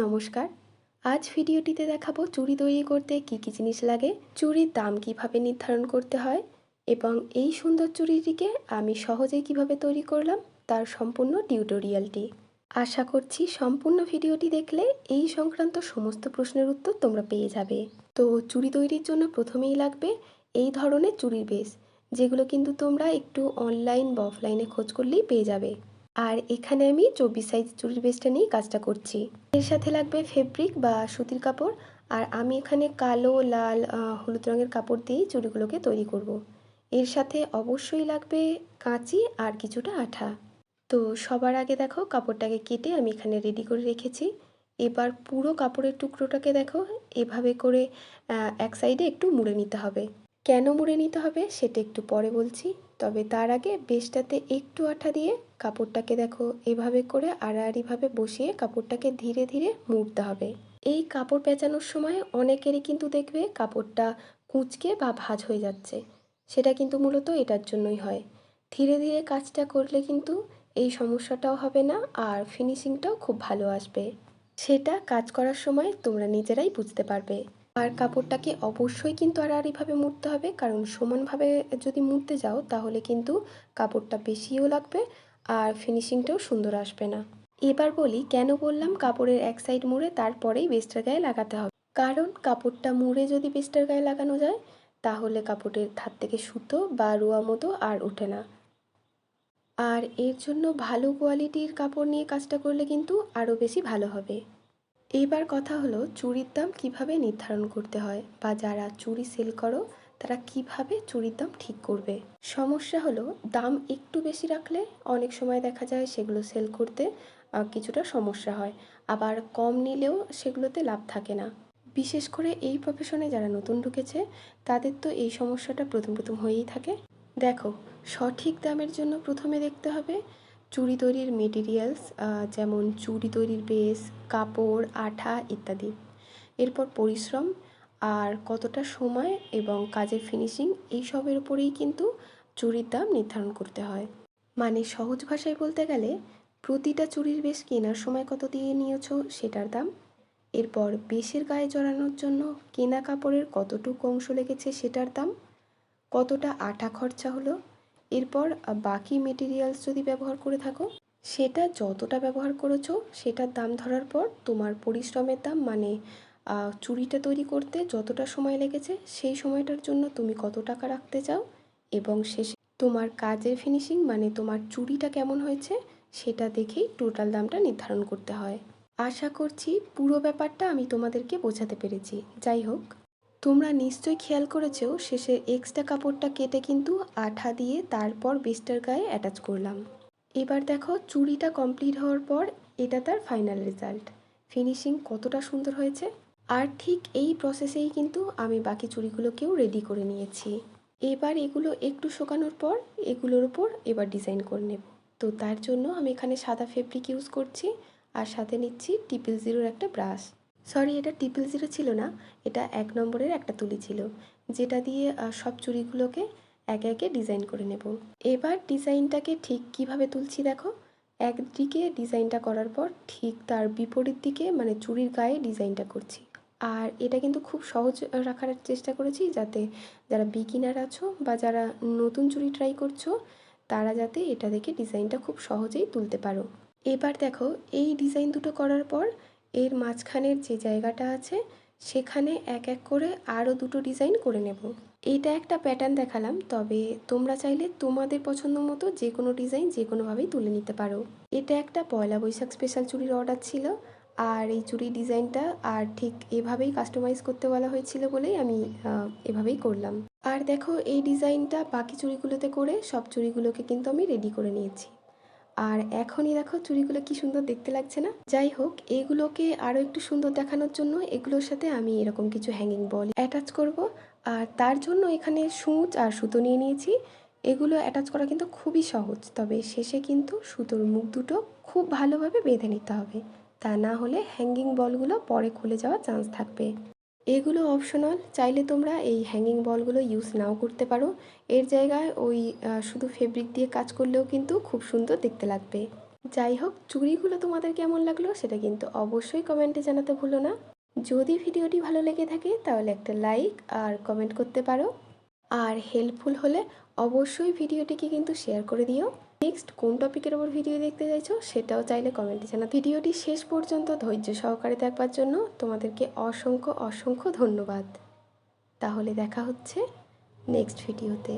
নমস্কার। আজ ভিডিওটিতে দেখাবো চুড়ি তৈরি করতে কি কি জিনিস লাগে, চুড়ির দাম কিভাবে নির্ধারণ করতে হয় এবং এই সুন্দর চুড়িটিকে আমি সহজেই কিভাবে তৈরি করলাম তার সম্পূর্ণ টিউটোরিয়ালটি। আশা করছি সম্পূর্ণ ভিডিওটি দেখলে এই সংক্রান্ত সমস্ত প্রশ্নের উত্তর তোমরা পেয়ে যাবে। তো চুড়ি তৈরির জন্য প্রথমেই লাগবে এই ধরনের চুড়ির বেস, যেগুলো কিন্তু তোমরা একটু অনলাইন বা অফলাইনে খোঁজ করলেই পেয়ে যাবে। আর এখানে আমি 24 সাইজ চুড়ির বেসটা নিয়ে কাজটা করছি। এর সাথে লাগবে ফেব্রিক বা সুতির কাপড়, আর আমি এখানে কালো, লাল, হলুদ রঙের কাপড় দিয়েই চুড়িগুলোকে তৈরি করব। এর সাথে অবশ্যই লাগবে কাঁচি আর কিছুটা আঠা। তো সবার আগে দেখো কাপড়টাকে কেটে আমি এখানে রেডি করে রেখেছি। এবার পুরো কাপড়ের টুকরোটাকে দেখো এভাবে করে এক সাইডে একটু মুড়ে নিতে হবে। কেন মুড়ে নিতে হবে সেটা একটু পরে বলছি, তবে তার আগে বেশটাতে একটু আঠা দিয়ে কাপড়টাকে দেখো এভাবে করে আড়াআড়িভাবে বসিয়ে কাপড়টাকে ধীরে ধীরে মুড়তে হবে। এই কাপড় পেঁচানোর সময় অনেকেরই কিন্তু দেখবে কাপড়টা কুঁচকে বা ভাঁজ হয়ে যাচ্ছে, সেটা কিন্তু মূলত এটার জন্যই হয়। ধীরে ধীরে কাজটা করলে কিন্তু এই সমস্যাটাও হবে না আর ফিনিশিংটাও খুব ভালো আসবে। সেটা কাজ করার সময় তোমরা নিজেরাই বুঝতে পারবে। আর কাপড়টাকে অবশ্যই কিন্তু আড়াআড়িভাবে মুড়তে হবে, কারণ সমানভাবে যদি মুড়তে যাও তাহলে কিন্তু কাপড়টা বেশিও লাগবে আর ফিনিশিংটাও সুন্দর আসবে না। এবার বলি কেন বললাম কাপড়ের এক সাইড মুড়ে তারপরেই বেস্টের গায়ে লাগাতে হবে। কারণ কাপড়টা মুড়ে যদি বেস্টের গায়ে লাগানো যায় তাহলে কাপড়ের ধার থেকে সুতো বা রোয়া মতো আর ওঠে না। আর এর জন্য ভালো কোয়ালিটির কাপড় নিয়ে কাজটা করলে কিন্তু আরও বেশি ভালো হবে। এইবার কথা হলো চুড়ির দাম কিভাবে নির্ধারণ করতে হয়, বা যারা চুড়ি সেল করো তারা কিভাবে চুড়ির দাম ঠিক করবে। সমস্যা হলো দাম একটু বেশি রাখলে অনেক সময় দেখা যায় সেগুলো সেল করতে কিছুটা সমস্যা হয়, আবার কম নিলেও সেগুলোতে লাভ থাকে না। বিশেষ করে এই প্রফেশনে যারা নতুন ঢুকেছে তাদের তো এই সমস্যাটা প্রথম প্রথম হয়েই থাকে। দেখো, সঠিক দামের জন্য প্রথমে দেখতে হবে চুড়ি তৈরির মেটেরিয়ালস, যেমন চুড়ি তৈরির বেস, কাপড়, আঠা ইত্যাদি। এরপর পরিশ্রম আর কতটা সময় এবং কাজের ফিনিশিং, এইসবের উপরেই কিন্তু চুড়ির দাম নির্ধারণ করতে হয়। মানে সহজ ভাষায় বলতে গেলে প্রতিটা চুড়ির বেস কেনার সময় কত দিয়ে নিয়েছো সেটার দাম, এরপর বেসের গায়ে জড়ানোর জন্য কেনা কাপড়ের কতটুকু অংশ লেগেছে সেটার দাম, কতটা আঠা খরচা হলো, এরপর বাকি মেটেরিয়ালস যদি ব্যবহার করে থাকো সেটা যতটা ব্যবহার করেছো সেটার দাম ধরার পর তোমার পরিশ্রমের দাম, মানে চুড়িটা তৈরি করতে যতটা সময় লেগেছে সেই সময়টার জন্য তুমি কত টাকা রাখতে চাও, এবং শেষে তোমার কাজের ফিনিশিং মানে তোমার চুড়িটা কেমন হয়েছে সেটা দেখেই টোটাল দামটা নির্ধারণ করতে হয়। আশা করছি পুরো ব্যাপারটা আমি তোমাদেরকে বোঝাতে পেরেছি। যাই হোক, তোমরা নিশ্চয়ই খেয়াল করেছো শেষে এক্সট্রা কাপড়টা কেটে কিন্তু আঠা দিয়ে তারপর বেস্টের গায়ে অ্যাটাচ করলাম। এবার দেখো চুড়িটা কমপ্লিট হওয়ার পর এটা তার ফাইনাল রেজাল্ট, ফিনিশিং কতটা সুন্দর হয়েছে। আর ঠিক এই প্রসেসেই কিন্তু আমি বাকি চুড়িগুলোকেও রেডি করে নিয়েছি। এবার এগুলো একটু শুকানোর পর এগুলোর উপর এবার ডিজাইন করে নেব। তো তার জন্য আমি এখানে সাদা ফেব্রিক ইউজ করছি আর সাথে নিচ্ছি 000 একটা ব্রাশ। সরি, এটা 000 ছিল না, এটা 1 নম্বরের একটা তুলি ছিল, যেটা দিয়ে সব চুড়িগুলোকে একে একে ডিজাইন করে নেব। এবার ডিজাইনটাকে ঠিক কিভাবে তুলছি দেখো, একদিকে ডিজাইনটা করার পর ঠিক তার বিপরীত দিকে মানে চুড়ির গায়ে ডিজাইনটা করছি। আর এটা কিন্তু খুব সহজ রাখার চেষ্টা করেছি, যাতে যারা বিগিনার আছো বা যারা নতুন চুড়ি ট্রাই করছো তারা যাতে এটা দেখে ডিজাইনটা খুব সহজেই তুলতে পারো। এবার দেখো এই ডিজাইন দুটো করার পর এর মাঝখানের যে জায়গাটা আছে সেখানে এক এক করে আরও দুটো ডিজাইন করে নেব। এইটা একটা প্যাটার্ন দেখালাম, তবে তোমরা চাইলে তোমাদের পছন্দ মতো যে কোনো ডিজাইন যে কোনোভাবেই তুলে নিতে পারো। এটা একটা পয়লা বৈশাখ স্পেশাল চুড়ির অর্ডার ছিল, আর এই চুড়ির ডিজাইনটা আর ঠিক এভাবেই কাস্টমাইজ করতে বলা হয়েছিল বলেই আমি এভাবেই করলাম। আর দেখো এই ডিজাইনটা বাকি চুড়িগুলোতে করে সব চুড়িগুলোকে কিন্তু আমি রেডি করে নিয়েছি। আর এখনই দেখো চুড়িগুলো কি সুন্দর দেখতে লাগছে না। যাই হোক, এগুলোকে আরও একটু সুন্দর দেখানোর জন্য এগুলোর সাথে আমি এরকম কিছু হ্যাঙ্গিং বল অ্যাটাচ করব, আর তার জন্য এখানে সূচ আর সুতো নিয়ে নিয়েছি। এগুলো অ্যাটাচ করা কিন্তু খুবই সহজ, তবে শেষে কিন্তু সুতোর মুখ দুটো খুব ভালোভাবে বেঁধে নিতে হবে, তা না হলে হ্যাঙ্গিং বলগুলো পরে খুলে যাওয়ার চান্স থাকবে। এগুলো অপশনাল, চাইলে তোমরা এই হ্যাঙ্গিং বলগুলো ইউজ নাও করতে পারো, এর জায়গায় ওই শুধু ফেব্রিক দিয়ে কাজ করলেও কিন্তু খুব সুন্দর দেখতে লাগবে। যাই হোক, চুড়িগুলো তোমাদের কেমন লাগলো সেটা কিন্তু অবশ্যই কমেন্টে জানাতে ভুলো না। যদি ভিডিওটি ভালো লেগে থাকে তাহলে একটা লাইক আর কমেন্ট করতে পারো। আর হেল্পফুল হলে অবশ্যই ভিডিওটিকে কিন্তু শেয়ার করে দিও। নেক্সট কোন টপিকের ওপর ভিডিও দেখতে চাইছো সেটাও চাইলে কমেন্টে জানাও। ভিডিওটি শেষ পর্যন্ত ধৈর্য সহকারে দেখবার জন্য তোমাদেরকে অসংখ্য অসংখ্য ধন্যবাদ। তাহলে দেখা হচ্ছে নেক্সট ভিডিওতে।